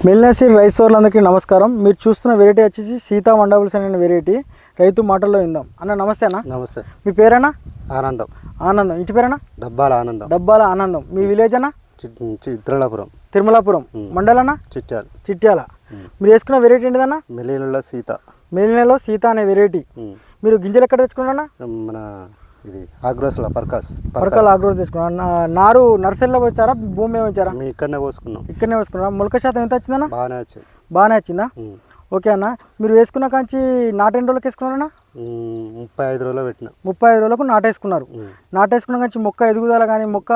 మెల్నాసీడ్ rice సోర్లందరికీ నమస్కారం. మీరు చూస్తున్న వెరైటీ వచ్చేసి సీతా మండబుల్స్ అనే వెరైటీ. రైతు మాటల్లో విందాం. అన్న నమస్తే అన్న. నమస్తే. మీ పేరేనా? ఆనందం. ఆనందం. ఇంటి పేరేనా? డబ్బాల ఆనందం. డబ్బాల ఆనందం. మీ విలేజ్ అన్న? తిరుమలాపురం. తిరుమలాపురం. మండలనా? చిట్యాల. చిట్యాల. మీరు వేసుకున్న వెరైటీ ఏంటిదన్న? మెల్లిలో సీత. మెల్లిలో సీత అనే వెరైటీ. మీరు గింజలు ఎక్కడ తెచ్చుకున్నారన్నా? మన ఇది ఆగ్రోస్లో పరకాల ఆగ్రోస్ తెచ్చుకున్నా. నారు నర్సరీలో వచ్చారా, భూమి వచ్చారా? మేము ఇక్కడనే పోసుకున్నాం. ఇక్కడనే వేసుకున్నా. మొలక శాతం ఎంత వచ్చిందన్న? బాగానే వచ్చింది. బాగానే వచ్చిందా? ఓకే అన్న. మీరు వేసుకున్న కాంచి నాటెన్ని రోజులకి వేసుకున్నారన్నా? 35 రోజులు పెట్టిన. 35 రోజులకు నాటేసుకున్నారు. నాటేసుకున్న కాంచి మొక్క ఎదుగుదల కానీ మొక్క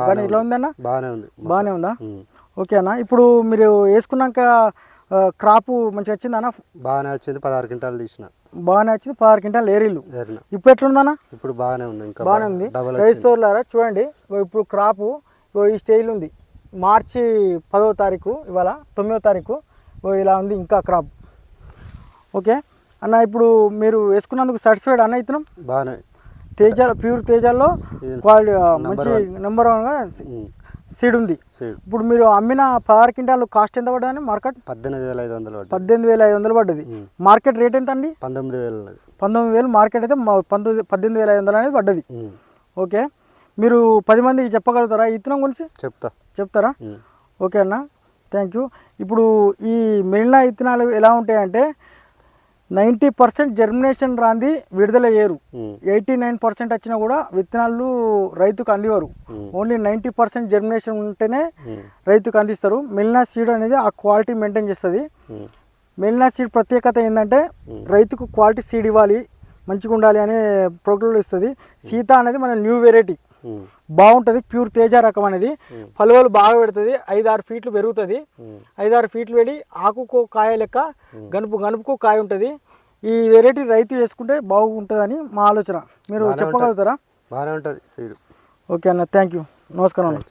కానీ ఇట్లా ఉందన్న? బాగానే ఉంది. బాగానే ఉందా? ఓకే అన్న. ఇప్పుడు మీరు వేసుకున్నాక క్రాపు మంచిగా వచ్చిందన్న? బాగానే వచ్చింది. 16 క్వింటాలు తీసిన. బాగానే వచ్చింది. 16 క్వింటాలు ఏరిళ్ళు. ఇప్పుడు ఎట్లుందన్న? ఇప్పుడు బాగానే ఉంది. ఇంకా బాగానే ఉంది. రైస్ సోర్లారా చూడండి, ఇప్పుడు క్రాపు ఈ స్టేజ్లో ఉంది. మార్చి 10వ తారీఖు, ఇవాళ 9వ తారీఖు. ఇలా ఉంది ఇంకా క్రాప్. ఓకే అన్న. ఇప్పుడు మీరు వేసుకున్నందుకు సాటిస్ఫైడ్ అన్న? ఇతనం బాగానే తేజాల, ప్యూర్ తేజాల్లో క్వాలిటీ మంచి నెంబర్ 1గా సీడ్ ఉంది. ఇప్పుడు మీరు అమ్మిన 16 క్వింటాలు కాస్ట్ ఎంత పడ్డదని? మార్కెట్ 18,500. 18,500 పడ్డది. మార్కెట్ రేట్ ఎంత అండి? 19,000. 19,000 మార్కెట్ అయితే 18,500 అనేది పడ్డది. ఓకే. మీరు 10 మందికి చెప్పగలుగుతారా ఈ ఇత్తనం గురించి? చెప్తారా? ఓకే అన్న, థ్యాంక్ యూ. ఇప్పుడు ఈ మెల్నా ఇత్తనాలు ఎలా ఉంటాయంటే 90% జర్మినేషన్ రాంది విడుదల చేయరు. 89% వచ్చినా కూడా విత్తనాలు రైతుకు అందివారు. ఓన్లీ 90% జర్మినేషన్ ఉంటేనే రైతుకు అందిస్తారు. మెల్నా సీడ్ అనేది ఆ క్వాలిటీ మెయింటైన్ చేస్తుంది. మెల్నా సీడ్ ప్రత్యేకత ఏంటంటే రైతుకు క్వాలిటీ సీడ్ ఇవ్వాలి, మంచిగా ఉండాలి అనే ప్రోగ్రాంలు ఇస్తుంది. సీత అనేది మన న్యూ వెరైటీ, బాగుంటుంది. ప్యూర్ తేజ రకం అనేది ఫలువలు బాగా పెడుతుంది. 5-6 ఫీట్లు పెరుగుతుంది. 5-6 ఫీట్లు వెళ్ళి ఆకుకో కాయ లెక్క, గనుపుకో కాయ ఉంటుంది. ఈ వెరైటీ రైతు వేసుకుంటే బాగుంటుందని మా ఆలోచన. మీరు చెప్పగలుగుతారా? బాగానే ఉంటుంది సీడ్. ఓకే అన్న, థ్యాంక్ యూ. నమస్కారం అన్న.